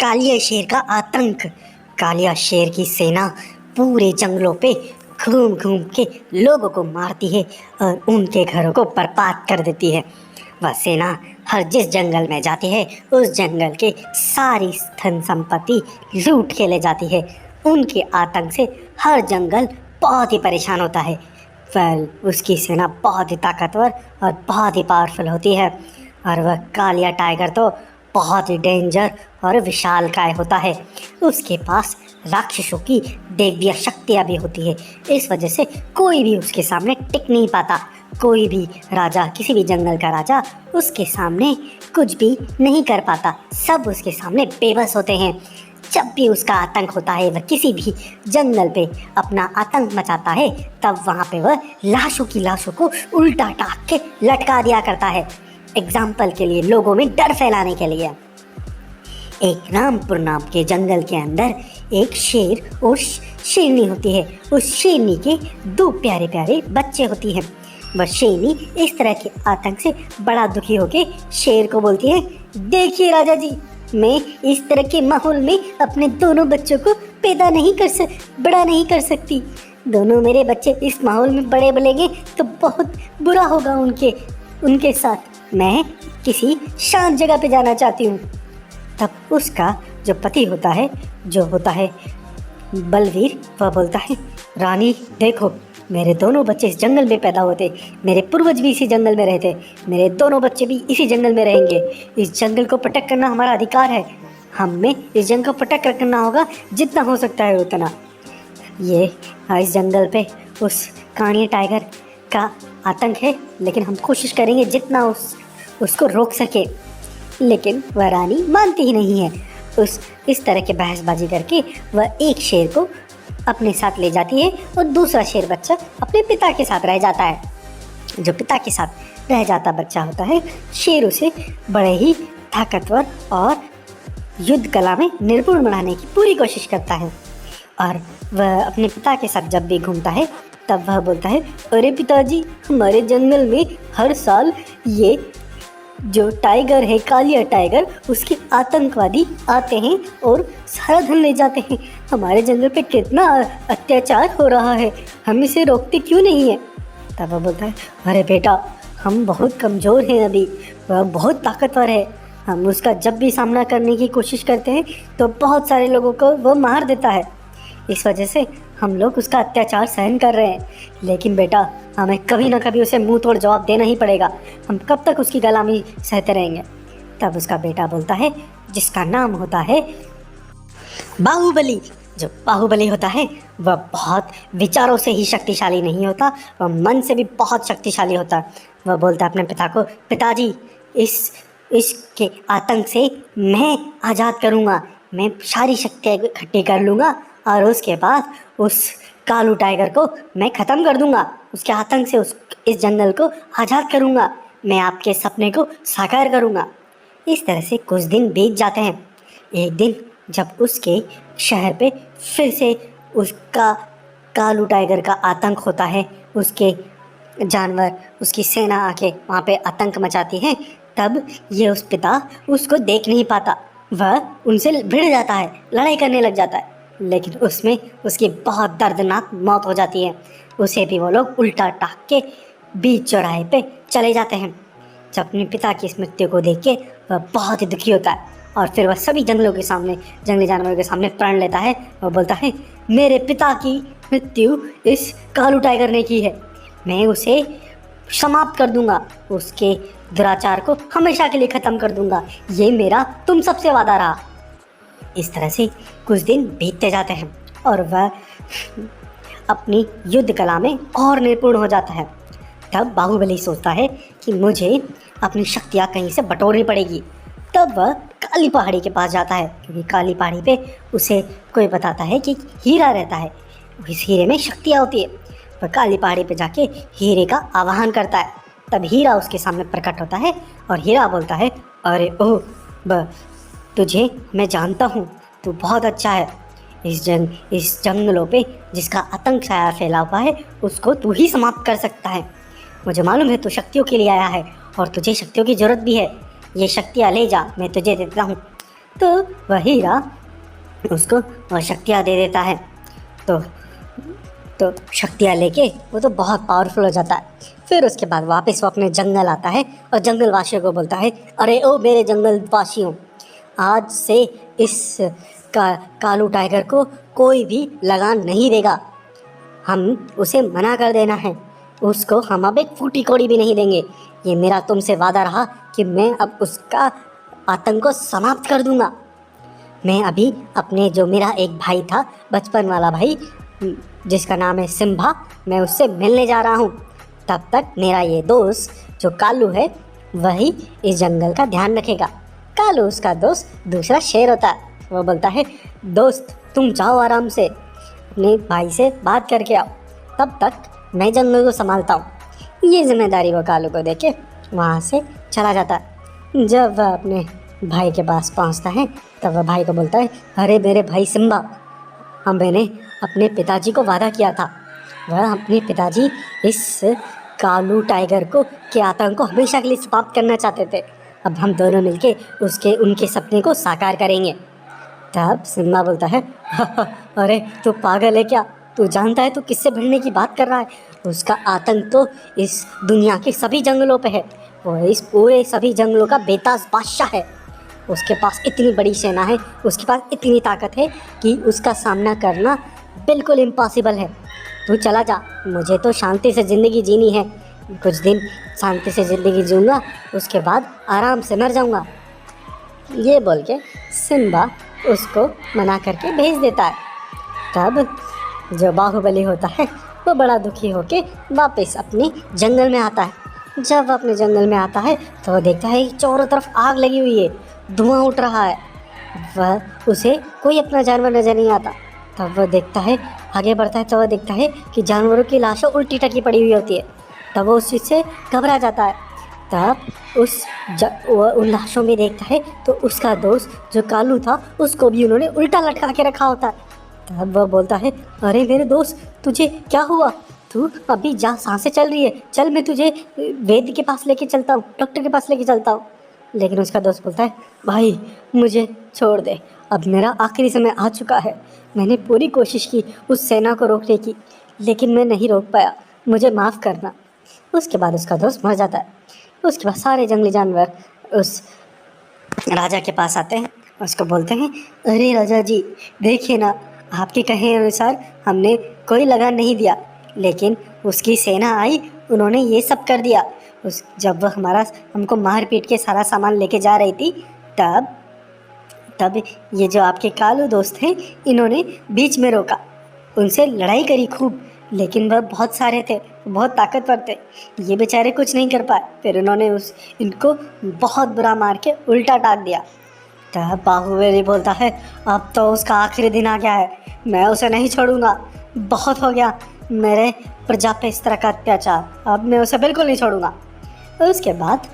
कालिया शेर का आतंक। कालिया शेर की सेना पूरे जंगलों पे घूम घूम के लोगों को मारती है और उनके घरों को बर्बाद कर देती है। वह सेना हर जिस जंगल में जाती है उस जंगल के सारी धन संपत्ति लूट के ले जाती है। उनके आतंक से हर जंगल बहुत ही परेशान होता है। उसकी सेना बहुत ही ताकतवर और बहुत ही पावरफुल होती है और वह कालिया टाइगर तो बहुत ही डेंजर और विशालकाय होता है। उसके पास राक्षसों की दैवीय शक्तियाँ भी होती है। इस वजह से कोई भी उसके सामने टिक नहीं पाता। कोई भी राजा, किसी भी जंगल का राजा उसके सामने कुछ भी नहीं कर पाता। सब उसके सामने बेबस होते हैं। जब भी उसका आतंक होता है, वह किसी भी जंगल पे अपना आतंक मचाता है, तब वहाँ पे वह लाशों की लाशों को उल्टा टाक के लटका दिया करता है। एग्जाम्पल के लिए, लोगों में डर फैलाने के लिए। एक रामपुर नाम के जंगल के अंदर एक शेर और शेरनी होती है। उस शेरनी के दो प्यारे प्यारे बच्चे होती हैं। वह शेरनी इस तरह के आतंक से बड़ा दुखी होकर शेर को बोलती है, देखिए राजा जी, मैं इस तरह के माहौल में अपने दोनों बच्चों को पैदा नहीं बड़ा नहीं कर सकती। दोनों मेरे बच्चे इस माहौल में बड़े बनेंगे तो बहुत बुरा होगा उनके साथ। मैं किसी शांत जगह पे जाना चाहती हूँ। तब उसका जो पति होता है, जो होता है बलवीर, वह बोलता है, रानी देखो, मेरे दोनों बच्चे इस जंगल में पैदा होते, मेरे पूर्वज भी इसी जंगल में रहते, मेरे दोनों बच्चे भी इसी जंगल में रहेंगे। इस जंगल को प्रोटेक्ट करना हमारा अधिकार है। हमें इस जंगल को प्रोटेक्ट करना होगा जितना हो सकता है उतना। ये इस जंगल पे उस कालिया टाइगर का आतंक है, लेकिन हम कोशिश करेंगे जितना उसको रोक सके। लेकिन वह रानी मानती ही नहीं है। इस तरह के बहसबाजी करके वह एक शेर को अपने साथ ले जाती है और दूसरा शेर बच्चा अपने पिता के साथ रह जाता है। जो पिता के साथ रह जाता बच्चा होता है, शेर उसे बड़े ही ताकतवर और युद्ध कला में निपुण बनाने की पूरी कोशिश करता है। और वह अपने पिता के साथ जब भी घूमता है, तब वह बोलता है, अरे पिताजी, हमारे जंगल में हर साल ये जो टाइगर है, कालिया टाइगर, उसके आतंकवादी आते हैं और सारा धन ले जाते हैं। हमारे जंगल पे कितना अत्याचार हो रहा है, हम इसे रोकते क्यों नहीं है? तब वह बोलता है, अरे बेटा, हम बहुत कमज़ोर हैं अभी, वह बहुत ताकतवर है। हम उसका जब भी सामना करने की कोशिश करते हैं तो बहुत सारे लोगों को वह मार देता है। इस वजह से हम लोग उसका अत्याचार सहन कर रहे हैं। लेकिन बेटा, हमें कभी ना कभी उसे मुंह तोड़ जवाब देना ही पड़ेगा। हम कब तक उसकी गुलामी सहते रहेंगे? तब उसका बेटा बोलता है, जिसका नाम होता है बाहुबली। जो बाहुबली होता है वह बहुत विचारों से ही शक्तिशाली नहीं होता, वह मन से भी बहुत शक्तिशाली होता है। वह बोलता है अपने पिता को, पिताजी, इसके आतंक से मैं आज़ाद करूँगा, मैं सारी शक्तियाँ इकट्ठी कर लूँगा और उसके बाद उस कालू टाइगर को मैं ख़त्म कर दूंगा। उसके आतंक से इस जंगल को आज़ाद करूंगा। मैं आपके सपने को साकार करूंगा। इस तरह से कुछ दिन बीत जाते हैं। एक दिन जब उसके शहर पे फिर से उसका कालू टाइगर का आतंक होता है, उसके जानवर, उसकी सेना आके वहाँ पे आतंक मचाती है, तब ये उस पिता उसको देख नहीं पाता। वह उनसे भिड़ जाता है, लड़ाई करने लग जाता है, लेकिन उसमें उसकी बहुत दर्दनाक मौत हो जाती है। उसे भी वो लोग उल्टा टाक के बीच चौराहे पे चले जाते हैं। जब अपने पिता की इस मृत्यु को देख के वह बहुत ही दुखी होता है और फिर वह सभी जंगली जानवरों के सामने प्रण लेता है। वह बोलता है, मेरे पिता की मृत्यु इस कालू टाइगर ने की है, मैं उसे समाप्त कर दूंगा, उसके दुराचार को हमेशा के लिए ख़त्म कर दूंगा। ये मेरा तुम सबसे वादा रहा। इस तरह से कुछ दिन बीतते जाते हैं और वह अपनी युद्ध कला में और निपुण हो जाता है। तब बाहुबली सोचता है कि मुझे अपनी शक्तियाँ कहीं से बटोरनी पड़ेगी। तब वह काली पहाड़ी के पास जाता है, क्योंकि काली पहाड़ी पे उसे कोई बताता है कि हीरा रहता है, इस हीरे में शक्तियाँ होती है। वह काली पहाड़ी पे जाके हीरे का आवाहन करता है। तब हीरा उसके सामने प्रकट होता है और हीरा बोलता है, अरे ओह, तुझे मैं जानता हूँ, तू बहुत अच्छा है। इस जंगलों पे जिसका आतंक छाया फैला हुआ है, उसको तू ही समाप्त कर सकता है। मुझे मालूम है तू शक्तियों के लिए आया है और तुझे शक्तियों की ज़रूरत भी है। ये शक्तियाँ ले जा, मैं तुझे देता हूँ। तो वह हीरा उसको वह शक्तियाँ दे देता है। तो शक्तियाँ लेके वो तो बहुत पावरफुल हो जाता है। फिर उसके बाद वापस वो अपने जंगल आता है और जंगल वासियों को बोलता है, अरे ओ मेरे जंगल वासियों, आज से इस कालू टाइगर को कोई भी लगान नहीं देगा। हम उसे मना कर देना है, उसको हम अब एक फूटी कौड़ी भी नहीं देंगे। ये मेरा तुमसे वादा रहा कि मैं अब उसका आतंक को समाप्त कर दूंगा। मैं अभी अपने जो मेरा एक भाई था, बचपन वाला भाई जिसका नाम है सिम्बा, मैं उससे मिलने जा रहा हूँ। तब तक मेरा ये दोस्त जो कालू है वही इस जंगल का ध्यान रखेगा। कालू उसका दोस्त दूसरा शेर होता है। वो बोलता है, दोस्त तुम जाओ आराम से, अपने भाई से बात करके आओ, तब तक मैं जंगल को संभालता हूँ। ये जिम्मेदारी वो कालू को देके वहाँ से चला जाता है। जब वह अपने भाई के पास पहुँचता है तब वह भाई को बोलता है, अरे मेरे भाई सिम्बा, मैंने अपने पिताजी को वादा किया था, वह अपने पिताजी इस कालू टाइगर को के आतंक को हमेशा के लिए समाप्त करना चाहते थे। अब हम दोनों मिलके उनके सपने को साकार करेंगे। तब सिम्बा बोलता है, अरे तू पागल है क्या? तू जानता है तू किससे भिड़ने की बात कर रहा है? उसका आतंक तो इस दुनिया के सभी जंगलों पे है। वो इस पूरे सभी जंगलों का बेताज बादशाह है। उसके पास इतनी बड़ी सेना है, उसके पास इतनी ताकत है कि उसका सामना करना बिल्कुल इम्पॉसिबल है। तू चला जा, मुझे तो शांति से ज़िंदगी जीनी है। कुछ दिन शांति से ज़िंदगी जीऊँगा, उसके बाद आराम से मर जाऊँगा। ये बोल के सिम्बा उसको मना करके भेज देता है। तब जो बाहुबली होता है वो बड़ा दुखी होके वापस अपने जंगल में आता है। जब वह अपने जंगल में आता है तो वह देखता है कि चारों तरफ आग लगी हुई है, धुआं उठ रहा है। वह उसे कोई अपना जानवर नजर नहीं आता। तब वह देखता है, आगे बढ़ता है तो वह देखता है कि जानवरों की लाशें उल्टी टकी पड़ी हुई होती है। तब वो उस चीज़ से घबरा जाता है। तब उन लाशों में देखता है तो उसका दोस्त जो कालू था उसको भी उन्होंने उल्टा लटका के रखा होता है। तब वह बोलता है, अरे मेरे दोस्त, तुझे क्या हुआ? तू अभी जा, सांसें चल रही है, चल मैं तुझे वैद्य के पास लेके चलता हूँ, डॉक्टर के पास लेके चलता हूँ। लेकिन उसका दोस्त बोलता है, भाई मुझे छोड़ दे, अब मेरा आखिरी समय आ चुका है। मैंने पूरी कोशिश की उस सेना को रोकने की, लेकिन मैं नहीं रोक पाया, मुझे माफ़ करना। उसके बाद उसका दोस्त मर जाता है। उसके बाद सारे जंगली जानवर उस राजा के पास आते हैं, उसको बोलते हैं, अरे राजा जी, देखिए ना, आपके कहे अनुसार हमने कोई लगान नहीं दिया, लेकिन उसकी सेना आई, उन्होंने ये सब कर दिया। जब वह हमको मार पीट के सारा सामान लेके जा रही थी, तब ये जो आपके कालू दोस्त हैं, इन्होंने बीच में रोका, उनसे लड़ाई करी खूब, लेकिन वह बहुत सारे थे, बहुत ताकतवर थे, ये बेचारे कुछ नहीं कर पाए। फिर उन्होंने इनको बहुत बुरा मार के उल्टा टाँग दिया। तब बाहुबली बोलता है, अब तो उसका आखिरी दिन आ गया है, मैं उसे नहीं छोड़ूंगा। बहुत हो गया मेरे प्रजा पे इस तरह का अत्याचार, अब मैं उसे बिल्कुल नहीं छोड़ूंगा। उसके बाद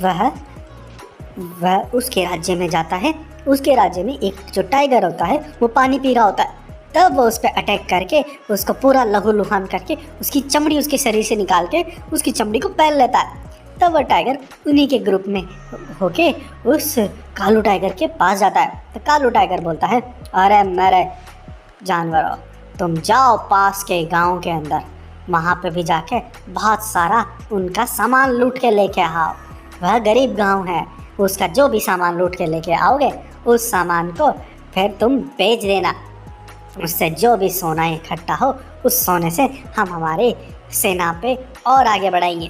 वह उसके राज्य में जाता है। उसके राज्य में एक जो टाइगर होता है वो पानी पी रहा होता है। तब वो उस पर अटैक करके उसको पूरा लहूलुहान करके उसकी चमड़ी उसके शरीर से निकाल के उसकी चमड़ी को पहन लेता है। तब वह टाइगर उन्हीं के ग्रुप में होके उस कालू टाइगर के पास जाता है। तो कालू टाइगर बोलता है, अरे मेरे जानवरों, तुम जाओ पास के गांव के अंदर, वहाँ पे भी जाके बहुत सारा उनका सामान लूट के लेके आओ। वह गरीब गांव है, उसका जो भी सामान लूट के लेके आओगे उस सामान को फिर तुम बेच देना। उससे जो भी सोना इकट्ठा हो उस सोने से हम हमारे सेना पे और आगे बढ़ाएंगे।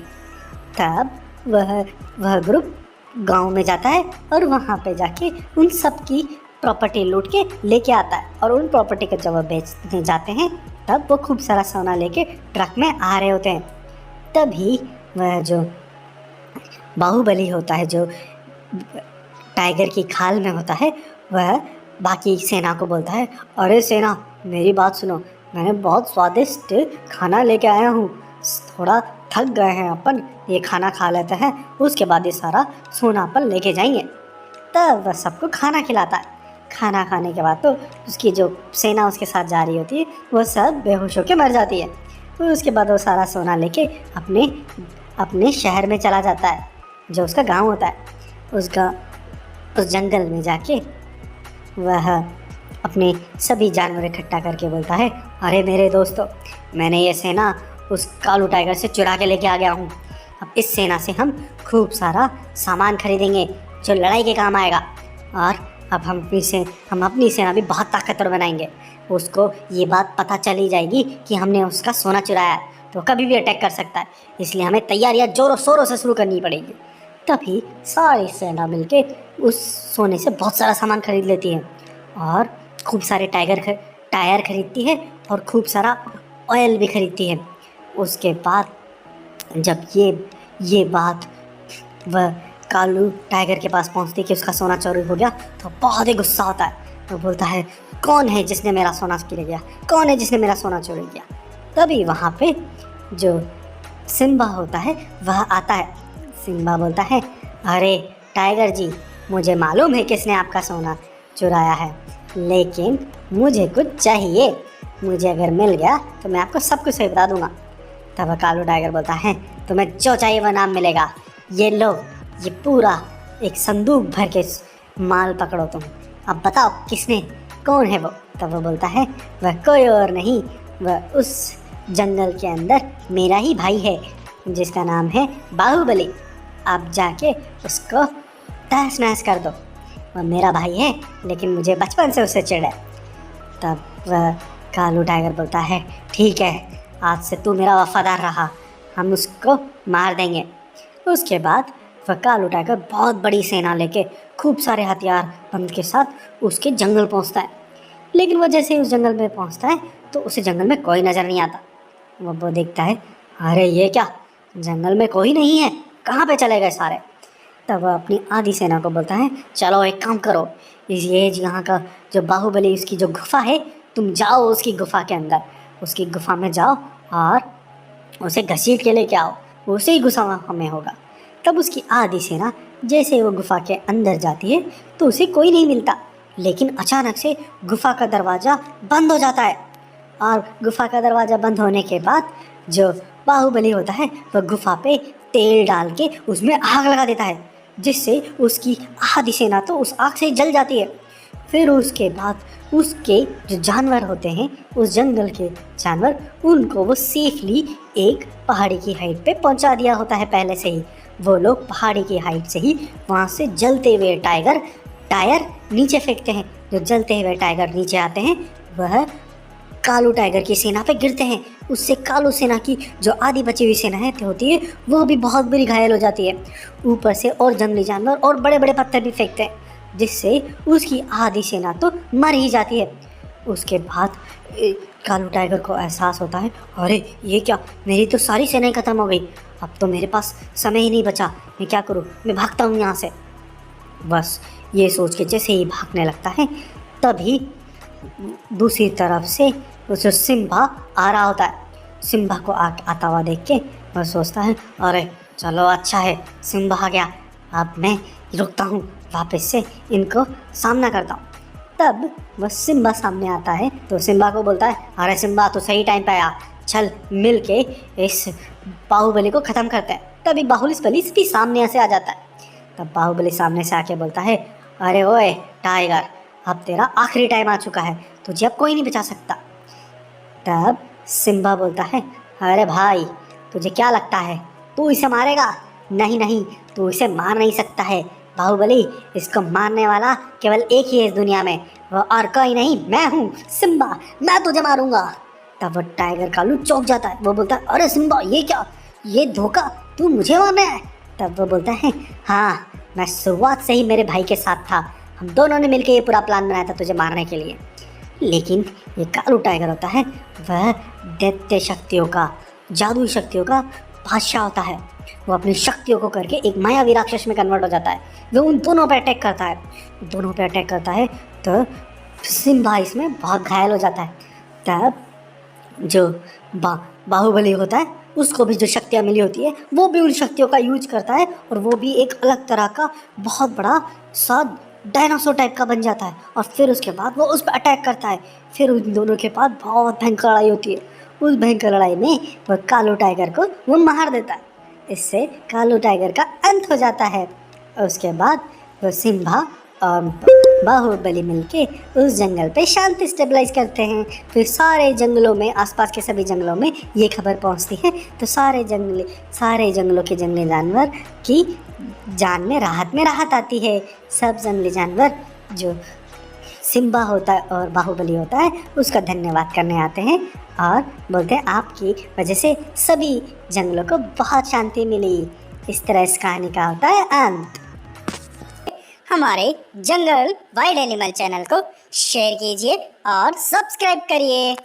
तब वह ग्रुप गांव में जाता है और वहाँ पे जाके उन सब की प्रॉपर्टी लूट के लेके आता है। और उन प्रॉपर्टी को जब वह बेचने जाते हैं तब वो खूब सारा सोना लेके ट्रक में आ रहे होते हैं। तभी वह जो बाहुबली होता है, जो टाइगर की खाल में होता है, वह बाकी सेना को बोलता है, अरे सेना, मेरी बात सुनो, मैंने बहुत स्वादिष्ट खाना लेके आया हूँ, थोड़ा थक गए हैं अपन, ये खाना खा लेते हैं, उसके बाद ये सारा सोना अपन लेके जाएंगे। तब वह सबको खाना खिलाता है। खाना खाने के बाद तो उसकी जो सेना उसके साथ जा रही होती है वह सब बेहोश होकर मर जाती है। तो उसके बाद वो सारा सोना लेके अपने शहर में चला जाता है, जो उसका गांव होता है। उस जंगल में जाके वह अपने सभी जानवर इकट्ठा करके बोलता है, अरे मेरे दोस्तों, मैंने ये सेना उस कालू टाइगर से चुरा के लेके आ गया हूँ। अब इस सेना से हम खूब सारा सामान खरीदेंगे जो लड़ाई के काम आएगा, और अब हम अपनी सेना भी बहुत ताकतवर बनाएंगे। उसको ये बात पता चली जाएगी कि हमने उसका सोना चुराया है, तो कभी भी अटैक कर सकता है, इसलिए हमें तैयारियां जोरों शोरों से शुरू करनी पड़ेगी। तभी सारी सेना मिलके उस सोने से बहुत सारा सामान खरीद लेती है और खूब सारे टायर खरीदती है और खूब सारा ऑयल भी खरीदती है। उसके बाद जब ये बात वह कालू टाइगर के पास पहुंचती है कि उसका सोना चोरी हो गया, तो बहुत ही गुस्सा होता है। वो बोलता है, कौन है जिसने मेरा सोना चुरा गया, कौन है जिसने मेरा सोना चोरी किया। तभी वहाँ पे जो सिम्बा होता है वह आता है। सिम्बा बोलता है, अरे टाइगर जी, मुझे मालूम है किसने आपका सोना चुराया है, लेकिन मुझे कुछ चाहिए। मुझे अगर मिल गया तो मैं आपको सब कुछ सही बता दूंगा। तब कालू टाइगर बोलता है, तुम्हें जो चाहिए वह नाम मिलेगा। ये लो, ये पूरा एक संदूक भर के माल पकड़ो तुम। अब बताओ किसने, कौन है वो। तब वो बोलता है, वह कोई और नहीं, वह उस जंगल के अंदर मेरा ही भाई है जिसका नाम है बाहुबली। आप जाके उसको तहस नहस कर दो। वह मेरा भाई है, लेकिन मुझे बचपन से उससे चिढ़ है। तब वह कालू टाइगर बोलता है, ठीक है, आज से तू मेरा वफादार रहा, हम उसको मार देंगे। उसके बाद वह कालू टाइगर बहुत बड़ी सेना लेके खूब सारे हथियार बंद के साथ उसके जंगल पहुंचता है। लेकिन वह जैसे ही उस जंगल में पहुंचता है तो उसे जंगल में कोई नज़र नहीं आता। वो देखता है, अरे ये क्या, जंगल में कोई नहीं है, कहाँ पे चले गए सारे। तब वह अपनी आधी सेना को बोलता है, चलो एक काम करो, ये यहाँ का जो बाहुबली उसकी जो गुफा है, तुम जाओ उसकी गुफा के अंदर, उसकी गुफा में जाओ और उसे घसीट के लेके आओ, उसे ही गुस्सा हमें होगा। तब उसकी आधी सेना जैसे वो गुफा के अंदर जाती है तो उसे कोई नहीं मिलता, लेकिन अचानक से गुफा का दरवाज़ा बंद हो जाता है। और गुफा का दरवाज़ा बंद होने के बाद जो बाहुबली होता है वह गुफा पे तेल डाल के उसमें आग लगा देता है, जिससे उसकी आधी सेना तो उस आग से जल जाती है। फिर उसके बाद उसके जो जानवर होते हैं, उस जंगल के जानवर, उनको वो सेफली एक पहाड़ी की हाइट पे पहुंचा दिया होता है पहले से ही। वो लोग पहाड़ी की हाइट से ही वहाँ से जलते हुए टायर नीचे फेंकते हैं। जो जलते हुए टाइगर नीचे आते हैं वह कालू टाइगर की सेना पे गिरते हैं। उससे कालू सेना की जो आधी बची हुई सेना है होती है वो भी बहुत बुरी घायल हो जाती है। ऊपर से और जंगली जानवर और बड़े बड़े पत्थर भी फेंकते हैं, जिससे उसकी आधी सेना तो मर ही जाती है। उसके बाद कालू टाइगर को एहसास होता है, अरे ये क्या, मेरी तो सारी सेना ख़त्म हो गई, अब तो मेरे पास समय ही नहीं बचा, मैं क्या करूँ, मैं भागता हूँ यहाँ से। बस ये सोच के जैसे ही भागने लगता है तभी दूसरी तरफ से जो सिम्बा आ रहा होता है। सिम्बा को आता हुआ देख के वह सोचता है, अरे चलो अच्छा है, सिम्बा आ गया, अब मैं रुकता हूँ, वापस से इनको सामना करता हूँ। तब वह सिम्बा सामने आता है तो सिम्बा को बोलता है, अरे सिम्बा तो सही टाइम पे आया, चल मिल के इस बाहुबली को ख़त्म करते हैं। तभी बाहुबली भी सामने से आ जाता है। तब बाहुबली सामने से आके बोलता है, अरे ओए टाइगर, अब तेरा आखिरी टाइम आ चुका है, तुझे अब कोई नहीं बचा सकता। तब सिम्बा बोलता है, अरे भाई, तुझे क्या लगता है तू इसे मारेगा? नहीं नहीं, तू इसे मार नहीं सकता है बाहुबली, इसको मारने वाला केवल एक ही है इस दुनिया में, वो और कोई नहीं, मैं हूँ सिम्बा, मैं तुझे मारूंगा। तब वो टाइगर कालू चौंक जाता है। वो बोलता है, अरे सिम्बा ये क्या, ये धोखा, तू मुझे मारना है? तब वो बोलता है, हाँ, मैं शुरुआत से ही मेरे भाई के साथ था, हम दोनों ने मिलकर ये पूरा प्लान बनाया था तुझे मारने के लिए। लेकिन ये कालू टाइगर होता है वह दैत्य शक्तियों का, जादुई शक्तियों का बादशाह होता है। वो अपनी शक्तियों को करके एक मायावी राक्षस में कन्वर्ट हो जाता है। वो उन दोनों पे अटैक करता है तो सिम्बा इसमें बहुत घायल हो जाता है। तब जो बाहुबली होता है उसको भी जो शक्तियाँ मिली होती है वो भी उन शक्तियों का यूज करता है, और वो भी एक अलग तरह का बहुत बड़ा सा डायनासोर टाइप का बन जाता है। और फिर उसके बाद वो उस पर अटैक करता है। फिर उन दोनों के बाद बहुत भयंकर लड़ाई होती है। उस भयंकर लड़ाई में वह कालू टाइगर को वो मार देता है। इससे कालू टाइगर का अंत हो जाता है। उसके बाद वो सिम्बा और बाहुबली मिलके उस जंगल पे शांति स्टेबलाइज करते हैं। फिर सारे जंगलों में, आसपास के सभी जंगलों में ये खबर पहुंचती है, तो सारे जंगलों के जंगली जानवर की जान में राहत आती है। सब जंगली जानवर जो सिम्बा होता है और बाहुबली होता है उसका धन्यवाद करने आते हैं और बोलते हैं आपकी वजह से सभी जंगलों को बहुत शांति मिली। इस तरह इस कहानी का होता है अंत। हमारे जंगल वाइल्ड एनिमल चैनल को शेयर कीजिए और सब्सक्राइब करिए।